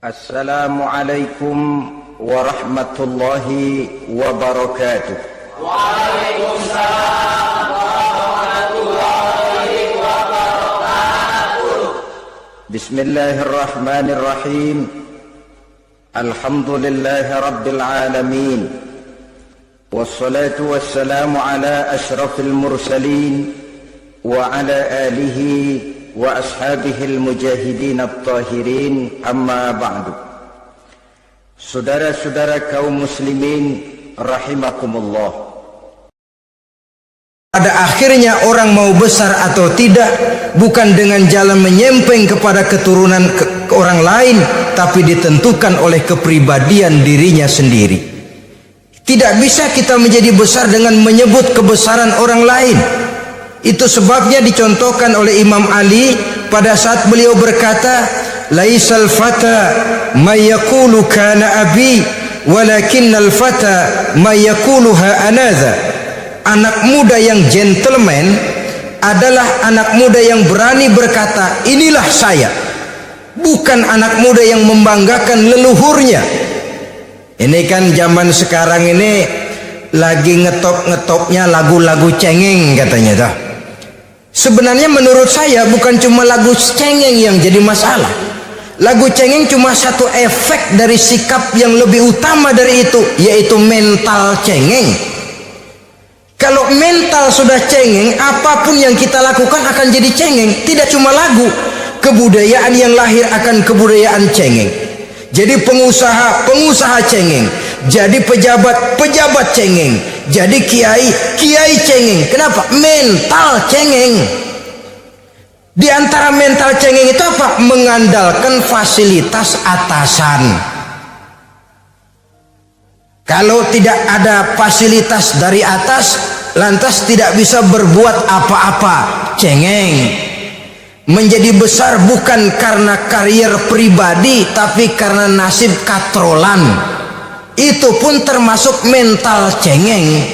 Assalamualaikum warahmatullahi wabarakatuh. Waalaikumsalam warahmatullahi wabarakatuh. Bismillahirrahmanirrahim. Alhamdulillahi rabbil alamin. Wassalatu wassalamu ala ashrafil mursalin wa ala alihi wa ashabihil mujahidin at-tahirin, amma ba'du. Saudara-saudara kaum muslimin rahimakumullah. Pada akhirnya orang mau besar atau tidak bukan dengan jalan menyempeng kepada keturunan ke orang lain, tapi ditentukan oleh kepribadian dirinya sendiri. Tidak bisa kita menjadi besar dengan menyebut kebesaran orang lain. Itu sebabnya dicontohkan oleh Imam Ali pada saat beliau berkata, laisal fata may yaqulu kana abi walakinnal fata may yaquluha anadha. Anak muda yang gentleman adalah anak muda yang berani berkata inilah saya, bukan anak muda yang membanggakan leluhurnya. Ini kan zaman sekarang ini lagi ngetop-ngetopnya lagu-lagu cengeng katanya dah. Sebenarnya menurut saya bukan cuma lagu cengeng yang jadi masalah. Lagu cengeng cuma satu efek dari sikap yang lebih utama dari itu, yaitu mental cengeng. Kalau mental sudah cengeng, apapun yang kita lakukan akan jadi cengeng. Tidak cuma lagu, kebudayaan yang lahir akan kebudayaan cengeng. Jadi pengusaha cengeng, jadi pejabat cengeng, jadi kiai cengeng. Kenapa? Mental cengeng. Di antara mental cengeng itu apa? Mengandalkan fasilitas atasan. Kalau tidak ada fasilitas dari atas, lantas tidak bisa berbuat apa-apa, cengeng. Menjadi besar bukan karena karier pribadi, tapi karena nasib katrolan. Itu pun termasuk mental cengeng.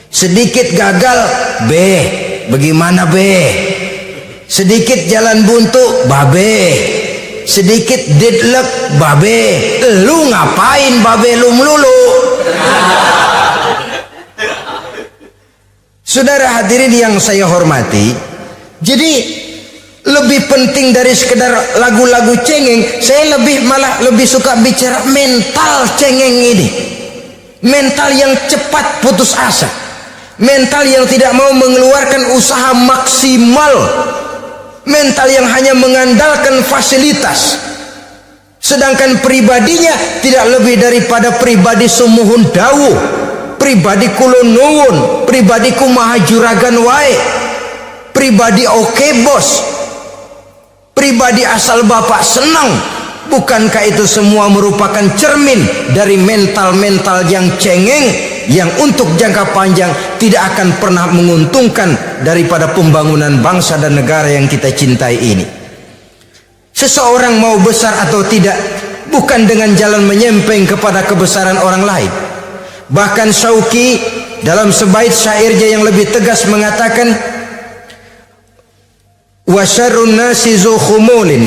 Sedikit gagal, bagaimana sedikit jalan buntu, sedikit deadlock, lu ngapain lu melulu. Saudara hadirin yang saya hormati, jadi lebih penting dari sekedar lagu-lagu cengeng, saya malah lebih suka bicara mental cengeng ini. Mental yang cepat putus asa, mental yang tidak mau mengeluarkan usaha maksimal, mental yang hanya mengandalkan fasilitas, sedangkan pribadinya tidak lebih daripada pribadi sumuhun dawuh, pribadi kulon nuwun, pribadi kumaha juragan wae, pribadi oke bos, pribadi asal bapak senang. Bukankah itu semua merupakan cermin dari mental-mental yang cengeng, yang untuk jangka panjang tidak akan pernah menguntungkan daripada pembangunan bangsa dan negara yang kita cintai ini. Seseorang mau besar atau tidak bukan dengan jalan menyempeng kepada kebesaran orang lain. Bahkan Syauqi dalam sebaik syairnya yang lebih tegas mengatakan, wa syarrun nasi zu khumulin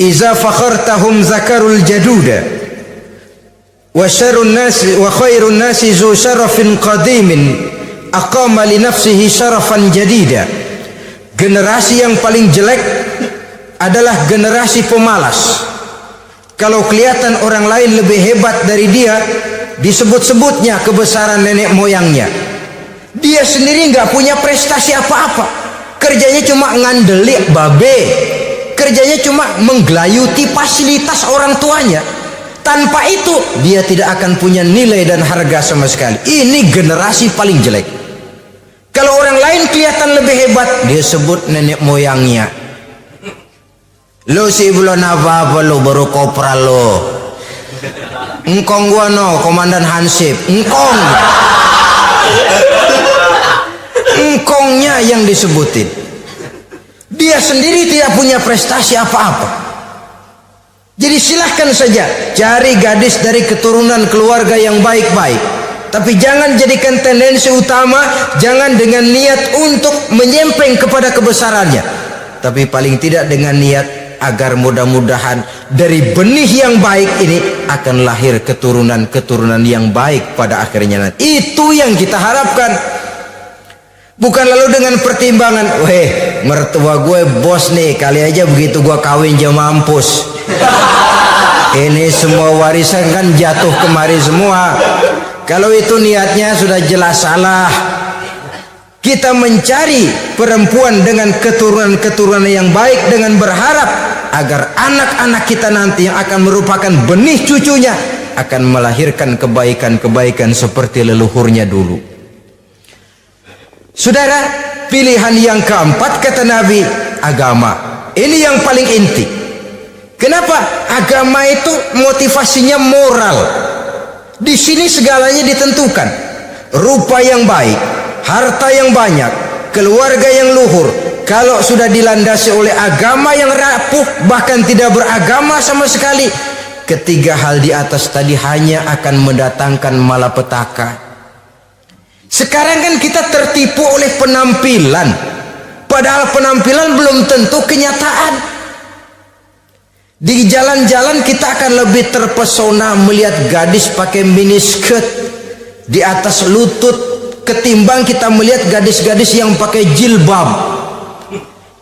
iza fakhartahum zakarul jaduda wa syarrun nasi wa khairun nasi zu syarafin qadimin aqama li nafsihi syarafan jadida. Generasi yang paling jelek adalah generasi pemalas. Kalau kelihatan orang lain lebih hebat dari dia, disebut-sebutnya kebesaran nenek moyangnya. Dia sendiri nggak punya prestasi apa-apa, kerjanya cuma ngandelik kerjanya cuma menggelayuti fasilitas orang tuanya. Tanpa itu dia tidak akan punya nilai dan harga sama sekali. Ini generasi paling jelek. Kalau orang lain kelihatan lebih hebat, dia sebut nenek moyangnya. Lo sih belum apa-apa, lo baru kopral lo. Engkong gua no, komandan Hansip. Engkongnya yang disebutin. Dia sendiri tidak punya prestasi apa-apa. Jadi silahkan saja cari gadis dari keturunan keluarga yang baik-baik, tapi jangan jadikan tendensi utama, jangan dengan niat untuk menyempeng kepada kebesarannya, tapi paling tidak dengan niat agar mudah-mudahan dari benih yang baik ini akan lahir keturunan-keturunan yang baik pada akhirnya nanti. Itu yang kita harapkan. Bukan lalu dengan pertimbangan, weh mertua gue bos nih, kali aja begitu gue kawin dia mampus. Ini semua warisan kan jatuh kemari semua. Kalau itu niatnya sudah jelas salah. Kita mencari perempuan dengan keturunan-keturunan yang baik dengan berharap agar anak-anak kita nanti yang akan merupakan benih cucunya akan melahirkan kebaikan-kebaikan seperti leluhurnya dulu. Saudara, pilihan yang keempat kata Nabi, agama. Ini yang paling inti. Kenapa? Agama itu motivasinya moral. Di sini segalanya ditentukan. Rupa yang baik, harta yang banyak, keluarga yang luhur, kalau sudah dilandasi oleh agama yang rapuh, bahkan tidak beragama sama sekali, ketiga hal di atas tadi hanya akan mendatangkan malapetaka. Sekarang kan kita tertipu oleh penampilan, padahal penampilan belum tentu kenyataan. Di jalan-jalan kita akan lebih terpesona melihat gadis pakai miniskirt di atas lutut ketimbang kita melihat gadis-gadis yang pakai jilbab.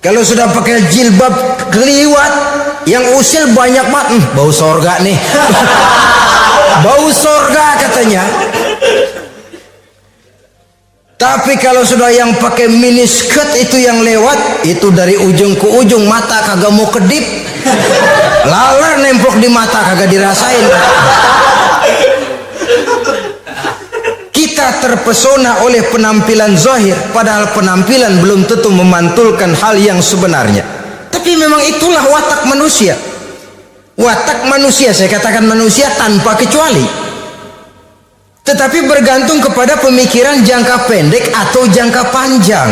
Kalau sudah pakai jilbab keliwat, yang usil banyak banget, bau sorga nih. Bau sorga katanya. Tapi kalau sudah yang pakai miniskirt itu yang lewat, itu dari ujung ke ujung mata kagak mau kedip. Lalar nempok di mata kagak dirasain. Kita terpesona oleh penampilan zahir, padahal penampilan belum tentu memantulkan hal yang sebenarnya. Tapi memang itulah watak manusia. Watak manusia, saya katakan manusia tanpa kecuali. Tetapi bergantung kepada pemikiran jangka pendek atau jangka panjang.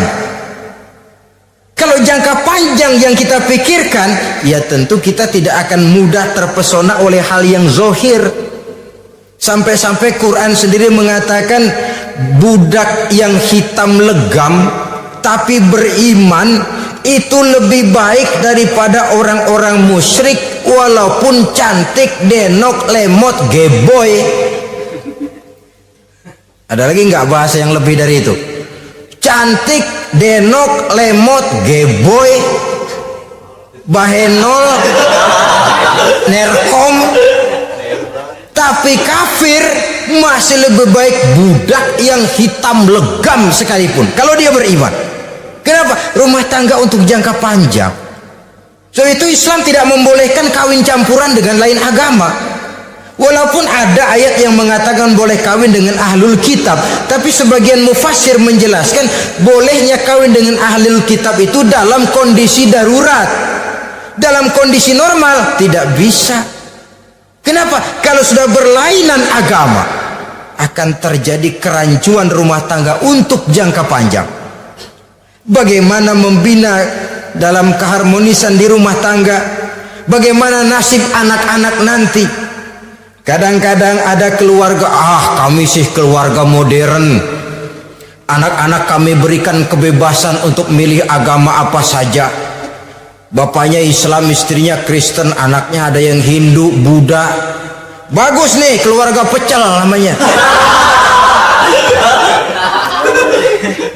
Kalau jangka panjang yang kita pikirkan, ya tentu kita tidak akan mudah terpesona oleh hal yang zahir. Sampai-sampai Quran sendiri mengatakan budak yang hitam legam tapi beriman itu lebih baik daripada orang-orang musyrik walaupun cantik, denok, lemot, geboy. Ada lagi nggak bahasa yang lebih dari itu? Cantik, denok, lemot, geboy, bahenol, nerkom. Tapi kafir masih lebih baik budak yang hitam legam sekalipun kalau dia beriman. Kenapa? Rumah tangga untuk jangka panjang. So itu Islam tidak membolehkan kawin campuran dengan lain agama. Walaupun ada ayat yang mengatakan boleh kawin dengan ahlul kitab, tapi sebagian mufassir menjelaskan bolehnya kawin dengan ahlul kitab itu dalam kondisi darurat. Dalam kondisi normal tidak bisa. Kenapa? Kalau sudah berlainan agama akan terjadi kerancuan rumah tangga untuk jangka panjang. Bagaimana membina dalam keharmonisan di rumah tangga? Bagaimana nasib anak-anak nanti? Kadang-kadang ada keluarga, kami sih keluarga modern. Anak-anak kami berikan kebebasan untuk milih agama apa saja. Bapaknya Islam, istrinya Kristen, anaknya ada yang Hindu, Buddha. Bagus nih, keluarga pecel namanya.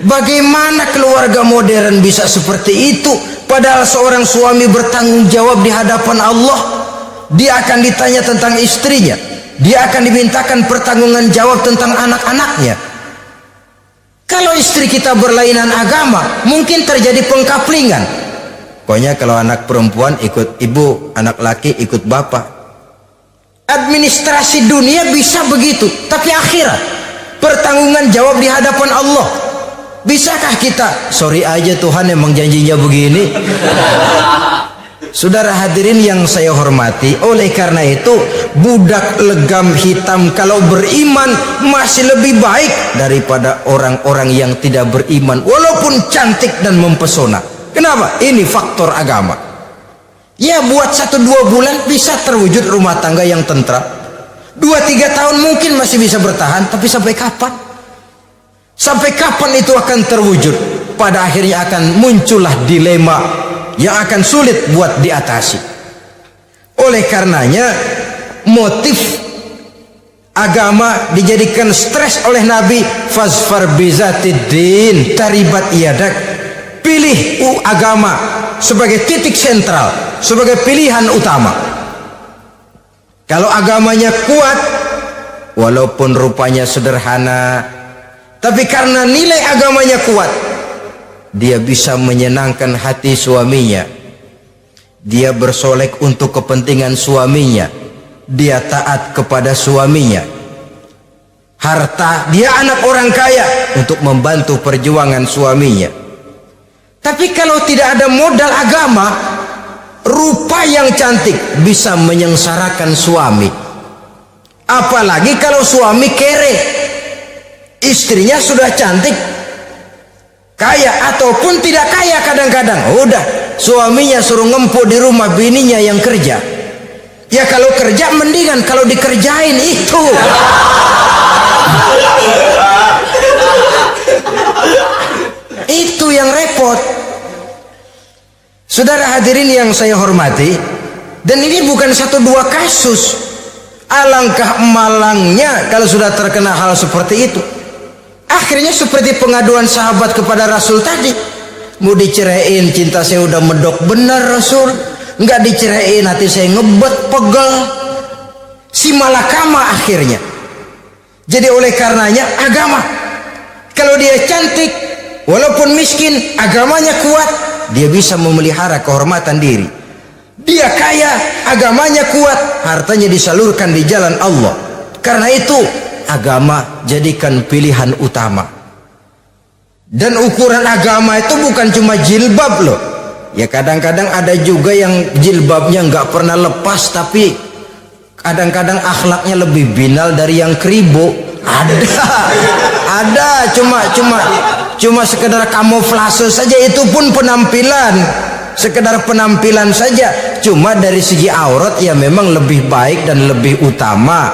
Bagaimana keluarga modern bisa seperti itu? Padahal seorang suami bertanggung jawab di hadapan Allah. Dia akan ditanya tentang istrinya. Dia akan dimintakan pertanggungan jawab tentang anak-anaknya. Kalau istri kita berlainan agama, mungkin terjadi pengkaplingan. Pokoknya kalau anak perempuan ikut ibu, anak laki ikut bapak. Administrasi dunia bisa begitu, tapi akhirat pertanggungan jawab di hadapan Allah. Bisakah kita? Sorry aja Tuhan emang janjinya begini. Saudara hadirin yang saya hormati, oleh karena itu budak legam hitam kalau beriman masih lebih baik daripada orang-orang yang tidak beriman walaupun cantik dan mempesona. Kenapa? Ini faktor agama. Ya buat 1-2 bulan bisa terwujud rumah tangga yang tentram. 2-3 tahun mungkin masih bisa bertahan, tapi sampai kapan? Sampai kapan itu akan terwujud? Pada akhirnya akan muncullah dilema yang akan sulit buat diatasi. Oleh karenanya motif agama dijadikan stres oleh Nabi. Fazfar bizatiddin taribat yadak. Pilih agama sebagai titik sentral, sebagai pilihan utama. Kalau agamanya kuat, walaupun rupanya sederhana, tapi karena nilai agamanya kuat, dia bisa menyenangkan hati suaminya. Dia bersolek untuk kepentingan suaminya. Dia taat kepada suaminya. Harta, dia anak orang kaya untuk membantu perjuangan suaminya. Tapi kalau tidak ada modal agama, rupa yang cantik bisa menyengsarakan suami. Apalagi kalau suami kere, istrinya sudah cantik, kaya ataupun tidak kaya, kadang-kadang udah suaminya suruh ngempuk di rumah, bininya yang kerja. Ya kalau kerja mendingan kalau dikerjain itu. Itu yang repot. Saudara hadirin yang saya hormati, dan ini bukan satu dua kasus. Alangkah malangnya kalau sudah terkena hal seperti itu. Akhirnya seperti pengaduan sahabat kepada Rasul tadi. Mau diceraiin, cinta saya udah medok benar Rasul. Enggak diceraiin, hati saya ngebet, pegel. Si malakama akhirnya. Jadi oleh karenanya agama. Kalau dia cantik, walaupun miskin, agamanya kuat, dia bisa memelihara kehormatan diri. Dia kaya, agamanya kuat, hartanya disalurkan di jalan Allah. Karena itu agama jadikan pilihan utama. Dan ukuran agama itu bukan cuma jilbab loh. Ya kadang-kadang ada juga yang jilbabnya nggak pernah lepas, tapi kadang-kadang akhlaknya lebih binal dari yang kribo. Ada cuma sekedar kamuflase saja, itu pun penampilan, sekedar penampilan saja. Cuma dari segi aurat ya memang lebih baik dan lebih utama,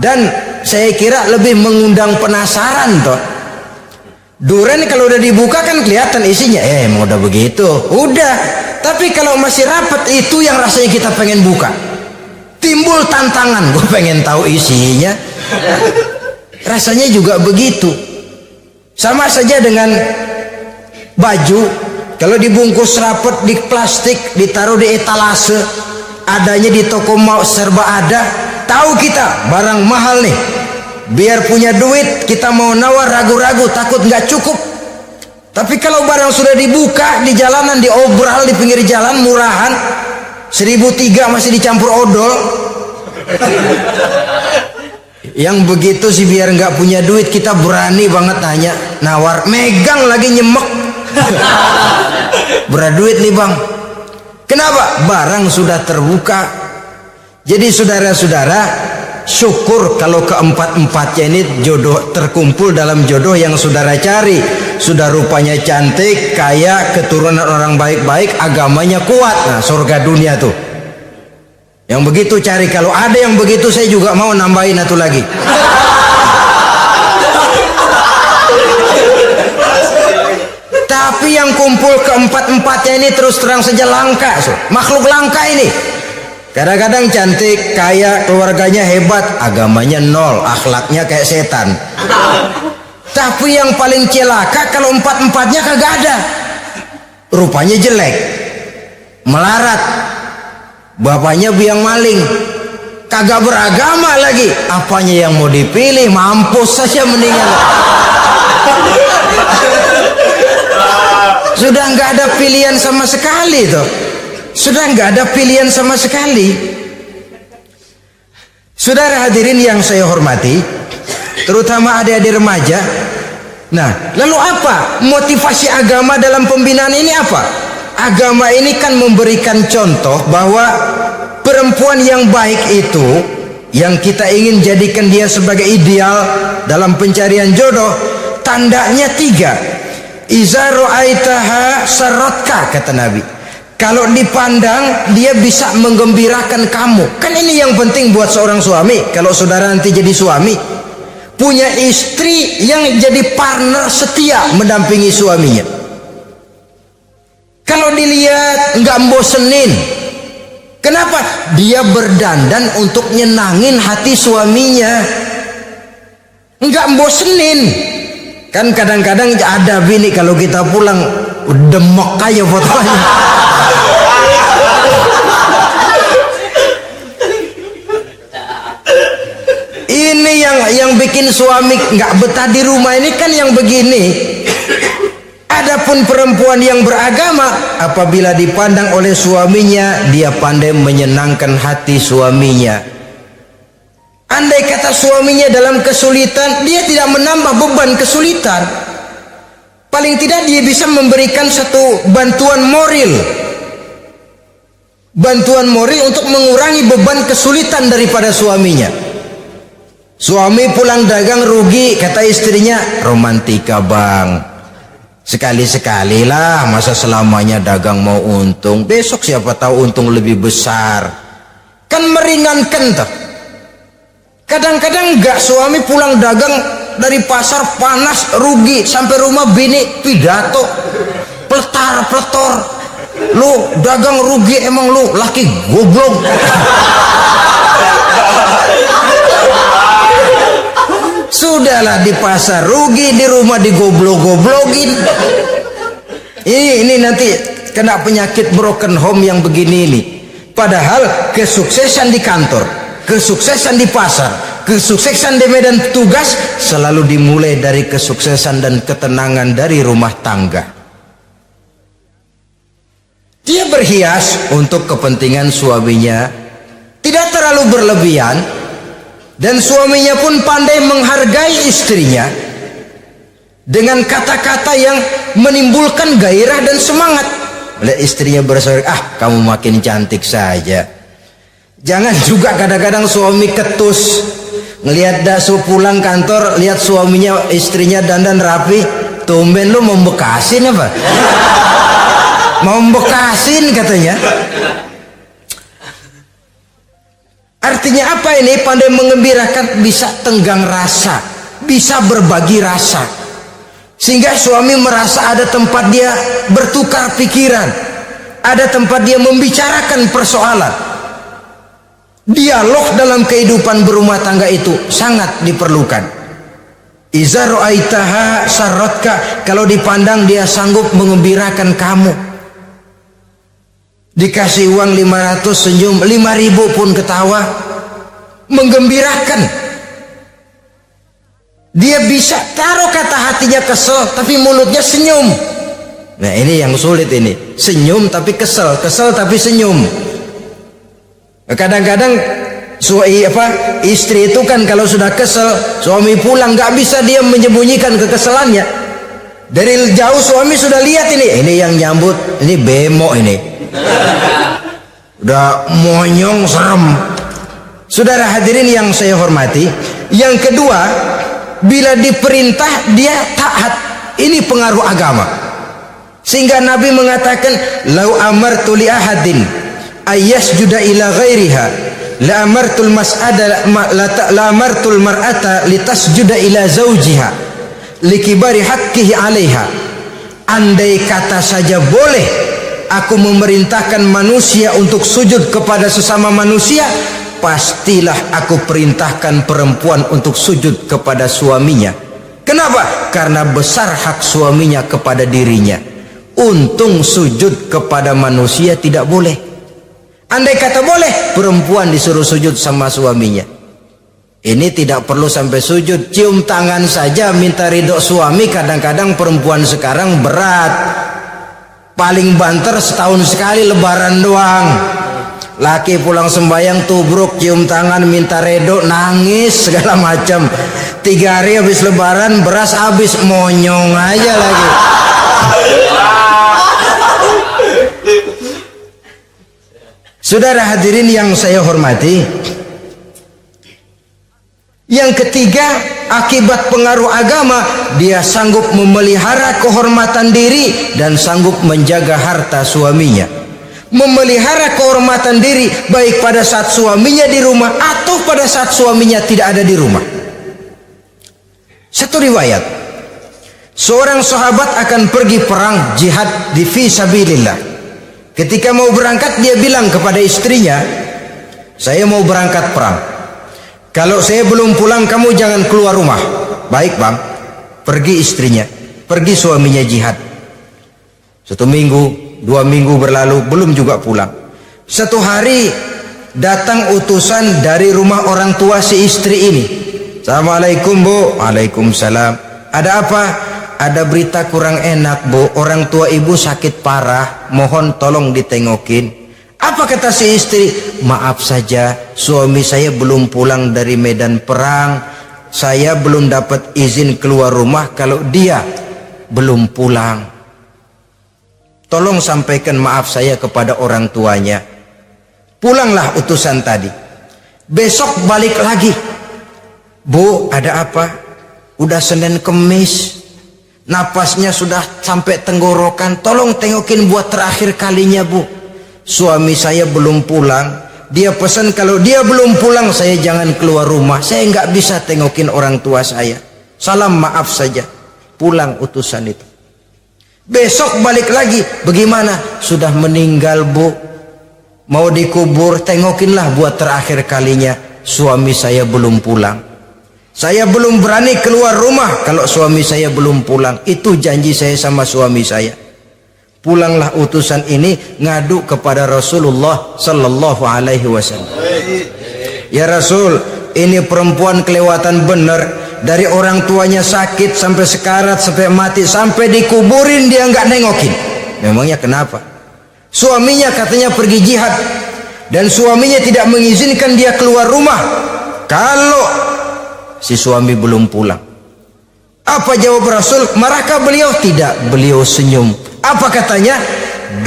dan saya kira lebih mengundang penasaran toh. Duren kalau udah dibuka kan kelihatan isinya, emang udah begitu, udah. Tapi kalau masih rapat, itu yang rasanya kita pengen buka, timbul tantangan, gue pengen tahu isinya. Rasanya juga begitu. Sama saja dengan baju, kalau dibungkus rapat di plastik, ditaruh di etalase, adanya di toko mau serba ada, tahu kita barang mahal nih. Biar punya duit kita mau nawar ragu-ragu, takut nggak cukup. Tapi kalau barang sudah dibuka di jalanan, diobral di pinggir jalan, murahan 1.003 masih dicampur odol. Yang begitu sih biar nggak punya duit kita berani banget nanya, nawar, megang lagi nyemek. Berat duit nih bang. Kenapa? Barang sudah terbuka. Jadi saudara-saudara, syukur kalau keempat-empatnya ini jodoh terkumpul dalam jodoh yang saudara cari. Sudah rupanya cantik, kaya, keturunan orang baik-baik, agamanya kuat. Nah, surga dunia tuh. Yang begitu cari. Kalau ada yang begitu saya juga mau nambahin satu lagi. Tapi yang kumpul keempat-empatnya ini terus terang saja langka. Makhluk langka ini. Kadang-kadang cantik, kaya, keluarganya hebat, agamanya nol, akhlaknya kayak setan. Tapi yang paling celaka kalau empat-empatnya kagak ada. Rupanya jelek, melarat, bapaknya biang maling, kagak beragama lagi. Apanya yang mau dipilih? Mampus saja mendingan. Sudah nggak ada pilihan sama sekali tuh. Sudah nggak ada pilihan sama sekali. Saudara hadirin yang saya hormati, terutama adik-adik remaja. Nah, lalu apa motivasi agama dalam pembinaan ini apa? Agama ini kan memberikan contoh bahwa perempuan yang baik itu, yang kita ingin jadikan dia sebagai ideal dalam pencarian jodoh, tandanya 3. Iza ra'aitaha saratka, kata Nabi. Kalau dipandang dia bisa menggembirakan kamu. Kan ini yang penting buat seorang suami. Kalau saudara nanti jadi suami, punya istri yang jadi partner setia mendampingi suaminya. Kalau dilihat nggak bosenin, Kenapa? Dia berdandan untuk nyenangin hati suaminya, nggak bosenin. Kan kadang-kadang ada bini kalau kita pulang demek aja fotonya. Ini yang bikin suami nggak betah di rumah ini kan yang begini. Adapun perempuan yang beragama, apabila dipandang oleh suaminya, dia pandai menyenangkan hati suaminya. Andai kata suaminya dalam kesulitan, dia tidak menambah beban kesulitan. Paling tidak dia bisa memberikan satu bantuan moral. Bantuan moral untuk mengurangi beban kesulitan daripada suaminya. Suami pulang dagang rugi, kata istrinya, romantika bang. Sekali-sekali lah, masa selamanya dagang mau untung. Besok siapa tahu untung lebih besar. Kan meringankan tuh. Kadang-kadang enggak, suami pulang dagang dari pasar panas rugi, sampai rumah bini pidato pletar-pletor. Lu dagang rugi, emang lu laki goblok. Sudahlah, di pasar rugi, di rumah digoblok-goblokin. Ini nanti kena penyakit broken home yang begini ini. Padahal kesuksesan di kantor, kesuksesan di pasar, kesuksesan di medan tugas selalu dimulai dari kesuksesan dan ketenangan dari rumah tangga. Dia berhias untuk kepentingan suaminya, tidak terlalu berlebihan, dan suaminya pun pandai menghargai istrinya dengan kata-kata yang menimbulkan gairah dan semangat. Oleh istrinya bersorak, kamu makin cantik saja. Jangan juga kadang-kadang suami ketus, ngelihat dasu pulang kantor, lihat suaminya, istrinya dandan rapi, tumben lu membekasin apa? Mau membekasin katanya. Artinya apa ini? Pandai mengembirakan, bisa tenggang rasa, bisa berbagi rasa, sehingga suami merasa ada tempat dia bertukar pikiran, ada tempat dia membicarakan persoalan. Dialog dalam kehidupan berumah tangga itu sangat diperlukan. Iza ra'aitaha sarratka, kalau dipandang dia sanggup mengembirakan kamu. Dikasih uang 500 senyum, 5.000 pun ketawa, menggembirakan. Dia bisa taruh kata hatinya kesel tapi mulutnya senyum. Nah ini yang sulit ini, senyum tapi kesel, kesel tapi senyum. Kadang-kadang istri itu kan kalau sudah kesel, suami pulang nggak bisa dia menyembunyikan kekesalannya. Dari jauh suami sudah lihat ini yang nyambut, ini bemo ini. Udah monyong serem. Saudara hadirin yang saya hormati, yang kedua, bila diperintah dia taat. Ini pengaruh agama. Sehingga Nabi mengatakan, "Lau amartu li ahadin ayyasjuda ila ghairiha, la amartul mas'ada la amartul mar'ata litasjuda ila zawjiha likibari haqqihi 'alaiha." Andai kata saja boleh aku memerintahkan manusia untuk sujud kepada sesama manusia, pastilah aku perintahkan perempuan untuk sujud kepada suaminya. Kenapa? Karena besar hak suaminya kepada dirinya. Untung sujud kepada manusia tidak boleh. Andai kata boleh, perempuan disuruh sujud sama suaminya. Ini tidak perlu sampai sujud, cium tangan saja minta ridho suami. Kadang-kadang perempuan sekarang berat. Paling banter setahun sekali lebaran doang. Laki pulang sembahyang tubruk, cium tangan minta redo, nangis segala macam. 3 hari habis lebaran beras habis, monyong aja lagi. Saudara hadirin yang saya hormati, yang ketiga, akibat pengaruh agama, dia sanggup memelihara kehormatan diri dan sanggup menjaga harta suaminya. Memelihara kehormatan diri baik pada saat suaminya di rumah atau pada saat suaminya tidak ada di rumah. Satu riwayat, seorang sahabat akan pergi perang jihad di fi sabilillah. Ketika mau berangkat dia bilang kepada istrinya, saya mau berangkat perang. Kalau saya belum pulang kamu jangan keluar rumah. Baik bang. Pergi istrinya, pergi suaminya jihad. 1 minggu, 2 minggu berlalu belum juga pulang. Satu hari datang utusan dari rumah orang tua si istri ini. Assalamualaikum bu. Waalaikumsalam. Ada apa? Ada berita kurang enak bu. Orang tua ibu sakit parah. Mohon tolong ditengokin. Apa kata si istri? Maaf saja, suami saya belum pulang dari medan perang. Saya belum dapat izin keluar rumah kalau dia belum pulang. Tolong sampaikan maaf saya kepada orang tuanya. Pulanglah utusan tadi. Besok balik lagi. Bu, ada apa? Udah Senin Kemis. Napasnya sudah sampai tenggorokan. Tolong tengokin buat terakhir kalinya bu. Suami saya belum pulang. Dia pesan kalau dia belum pulang saya jangan keluar rumah. Saya nggak bisa tengokin orang tua saya. Salam maaf saja. Pulang utusan itu. Besok balik lagi. Bagaimana? Sudah meninggal bu. Mau dikubur, tengokinlah buat terakhir kalinya. Suami saya belum pulang. Saya belum berani keluar rumah kalau suami saya belum pulang. Itu janji saya sama suami saya. Pulanglah utusan ini ngadu kepada Rasulullah sallallahu alaihi wasallam. Ya Rasul, ini perempuan kelewatan benar. Dari orang tuanya sakit sampai sekarat, sampai mati, sampai dikuburin dia nggak nengokin. Memangnya kenapa? Suaminya katanya pergi jihad dan suaminya tidak mengizinkan dia keluar rumah kalau si suami belum pulang. Apa jawab Rasul? Marahkah beliau? Tidak, beliau senyum. Apa katanya?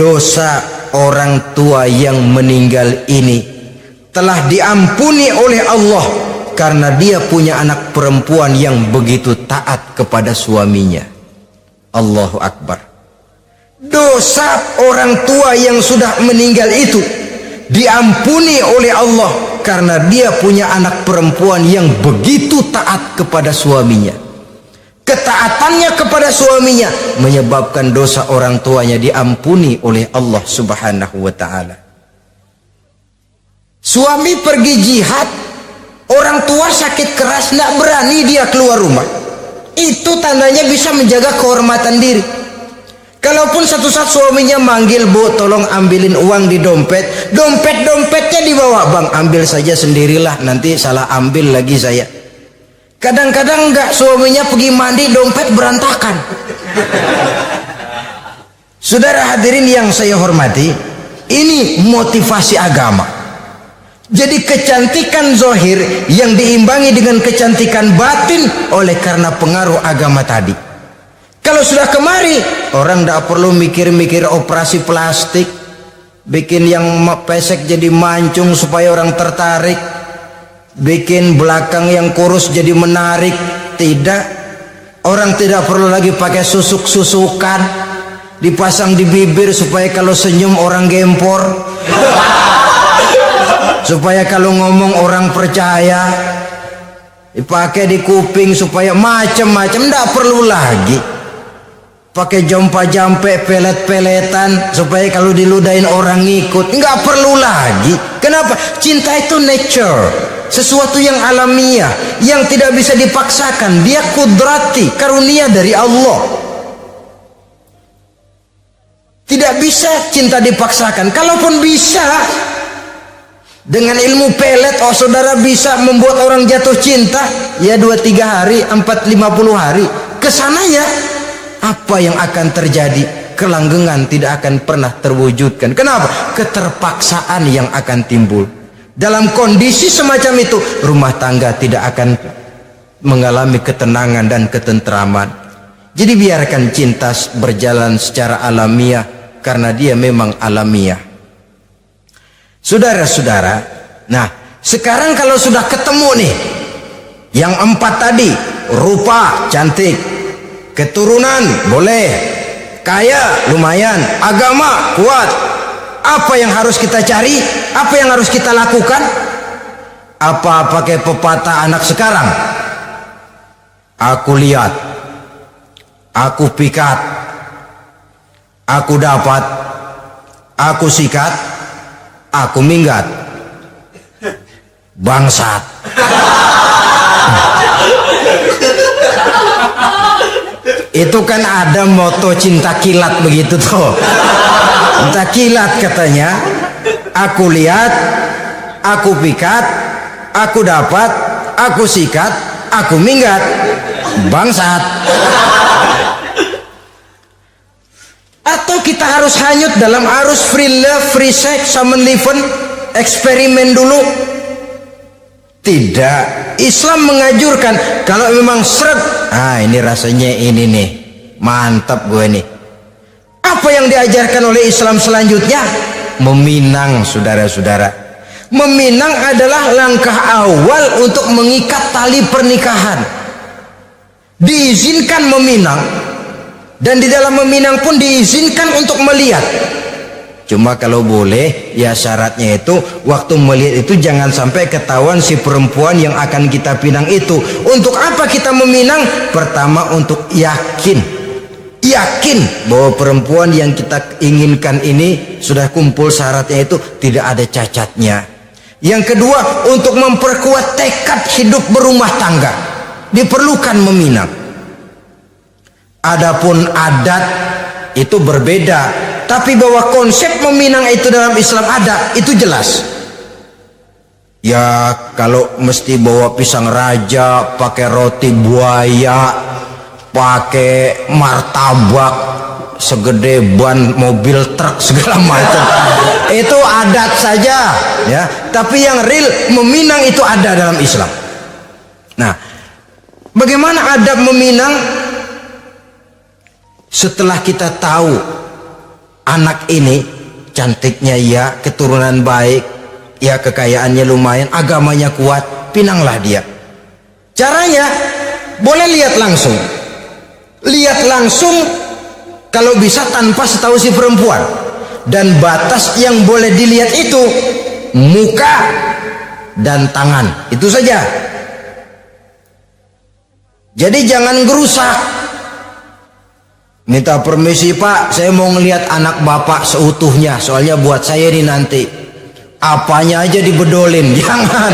Dosa orang tua yang meninggal ini telah diampuni oleh Allah karena dia punya anak perempuan yang begitu taat kepada suaminya. Allahu Akbar. Dosa orang tua yang sudah meninggal itu diampuni oleh Allah karena dia punya anak perempuan yang begitu taat kepada suaminya. Ketaatannya kepada suaminya menyebabkan dosa orang tuanya diampuni oleh Allah Subhanahu wa taala. Suami pergi jihad, orang tua sakit keras, tidak berani dia keluar rumah. Itu tandanya bisa menjaga kehormatan diri. Kalaupun satu saat suaminya manggil, bu tolong ambilin uang di dompet, dompetnya dibawa, bang ambil saja sendirilah, nanti salah ambil lagi saya. Kadang-kadang enggak, suaminya pergi mandi, dompet berantakan. Saudara hadirin yang saya hormati, ini motivasi agama. Jadi kecantikan zahir yang diimbangi dengan kecantikan batin oleh karena pengaruh agama tadi. Kalau sudah kemari, orang tidak perlu mikir-mikir operasi plastik, bikin yang pesek jadi mancung supaya orang tertarik, bikin belakang yang kurus jadi menarik. Tidak, orang tidak perlu lagi pakai susuk-susukan, dipasang di bibir supaya kalau senyum orang gempor, supaya kalau ngomong orang percaya, dipakai di kuping supaya macam-macam. Tidak perlu lagi pakai jompa-jampe, pelet-peletan supaya kalau diludahin orang ngikut. Nggak perlu lagi. Kenapa? Cinta itu nature, sesuatu yang alamiah, yang tidak bisa dipaksakan. Dia kudrati, karunia dari Allah. Tidak bisa cinta dipaksakan. Kalaupun bisa, dengan ilmu pelet, oh saudara bisa membuat orang jatuh cinta, ya 2-3 hari, 4-50 hari. Kesananya apa yang akan terjadi? Kelanggengan tidak akan pernah terwujudkan. Kenapa? Keterpaksaan yang akan timbul. Dalam kondisi semacam itu, rumah tangga tidak akan mengalami ketenangan dan ketentraman. Jadi biarkan cinta berjalan secara alamiah, karena dia memang alamiah. Saudara-saudara, nah sekarang kalau sudah ketemu nih yang 4 tadi, rupa cantik, keturunan boleh, kaya lumayan, agama kuat. Apa yang harus kita cari? Apa yang harus kita lakukan? Apa pakai pepatah anak sekarang? Aku lihat, aku pikat, aku dapat, aku sikat, aku minggat. Bangsat. Itu kan ada moto cinta kilat begitu tuh. Cinta kilat katanya. Aku lihat, aku pikat, aku dapat, aku sikat, aku minggat. Bangsat. Atau kita harus hanyut dalam arus free love, free sex, summon living, eksperimen dulu? Tidak. Islam mengajurkan kalau memang seret, ini rasanya ini nih, mantap gue nih. Apa yang diajarkan oleh Islam selanjutnya? Meminang, saudara-saudara. Meminang adalah langkah awal untuk mengikat tali pernikahan. Diizinkan meminang, dan di dalam meminang pun diizinkan untuk melihat. Cuma kalau boleh, ya syaratnya itu waktu melihat itu jangan sampai ketahuan si perempuan yang akan kita pinang itu. Untuk apa kita meminang? Pertama, untuk yakin bahwa perempuan yang kita inginkan ini sudah kumpul syaratnya itu, tidak ada cacatnya. Yang kedua, untuk memperkuat tekad hidup berumah tangga, diperlukan meminang. Adapun adat itu berbeda, tapi bahwa konsep meminang itu dalam Islam ada, itu jelas. Ya kalau mesti bawa pisang raja, pakai roti buaya, pakai martabak segede ban mobil truk segala macam, itu adat saja ya. Tapi yang real meminang itu ada dalam Islam. Nah, bagaimana adab meminang? Setelah kita tahu anak ini cantiknya ya, keturunan baik ya, kekayaannya lumayan, agamanya kuat, pinanglah dia. Caranya boleh lihat langsung kalau bisa tanpa setahu si perempuan. Dan batas yang boleh dilihat itu muka dan tangan, itu saja. Jadi jangan gerusak. Minta permisi Pak, saya mau ngelihat anak bapak seutuhnya, soalnya buat saya ini nanti. Apanya aja dibedolin, jangan.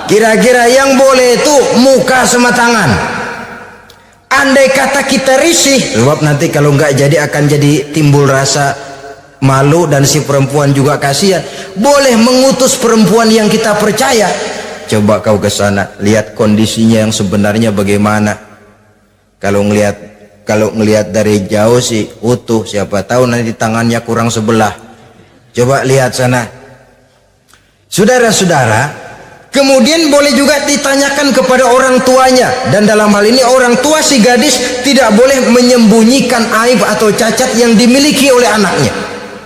Kira-kira yang boleh itu muka sama tangan. Andai kata kita risih, sebab nanti kalau nggak jadi akan jadi timbul rasa malu dan si perempuan juga kasihan. Boleh mengutus perempuan yang kita percaya. Coba kau ke sana, lihat kondisinya yang sebenarnya bagaimana. Kalau ngelihat dari jauh sih utuh, siapa tahu nanti tangannya kurang sebelah. Coba lihat sana. Saudara-saudara, kemudian boleh juga ditanyakan kepada orang tuanya, dan dalam hal ini orang tua si gadis tidak boleh menyembunyikan aib atau cacat yang dimiliki oleh anaknya.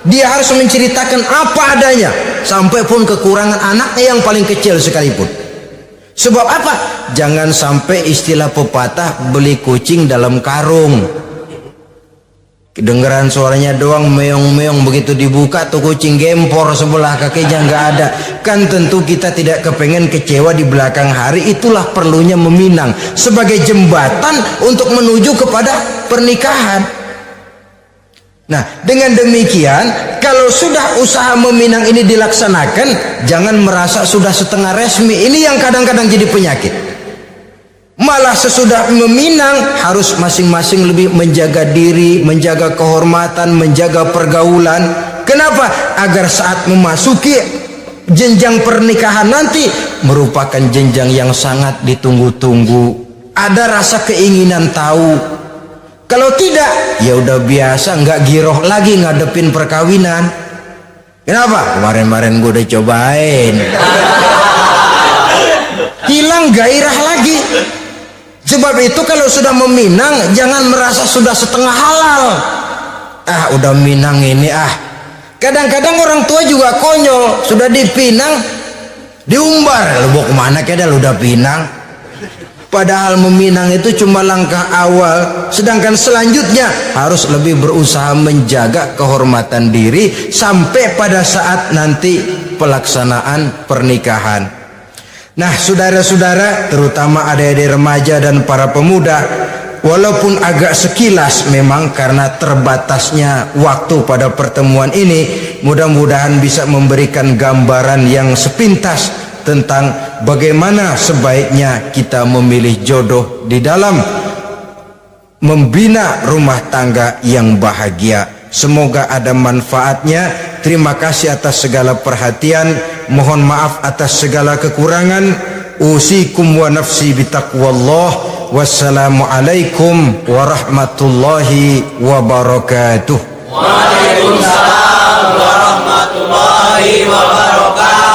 Dia harus menceritakan apa adanya, sampai pun kekurangan anaknya yang paling kecil sekalipun. Sebab apa? Jangan sampai istilah pepatah beli kucing dalam karung. Kedengeran suaranya doang meong-meong, begitu dibuka tuh kucing gempor sebelah kakinya nggak ada. Kan tentu kita tidak kepengen kecewa di belakang hari. Itulah perlunya meminang sebagai jembatan untuk menuju kepada pernikahan. Nah, dengan demikian, kalau sudah usaha meminang ini dilaksanakan, jangan merasa sudah setengah resmi. Ini yang kadang-kadang jadi penyakit. Malah sesudah meminang harus masing-masing lebih menjaga diri, menjaga kehormatan, menjaga pergaulan. Kenapa? Agar saat memasuki jenjang pernikahan nanti merupakan jenjang yang sangat ditunggu-tunggu. Ada rasa keinginan tahu. Kalau tidak, ya udah biasa, nggak giroh lagi ngadepin perkawinan. Kenapa? Kemarin-kemarin gue udah cobain. Hilang gairah lagi. Sebab itu kalau sudah meminang, jangan merasa sudah setengah halal. Udah minang ini Kadang-kadang orang tua juga konyol, sudah dipinang, diumbar. Lu mau kemana keda, lu udah pinang. Padahal meminang itu cuma langkah awal, sedangkan selanjutnya harus lebih berusaha menjaga kehormatan diri sampai pada saat nanti pelaksanaan pernikahan. Nah, saudara-saudara, terutama adik-adik remaja dan para pemuda, walaupun agak sekilas memang karena terbatasnya waktu pada pertemuan ini, mudah-mudahan bisa memberikan gambaran yang sepintas tentang bagaimana sebaiknya kita memilih jodoh di dalam membina rumah tangga yang bahagia. Semoga ada manfaatnya. Terima kasih atas segala perhatian. Mohon maaf atas segala kekurangan. Usikum wa nafsi bitaqwallah. Wassalamualaikum warahmatullahi wabarakatuh. Waalaikumsalam warahmatullahi wabarakatuh.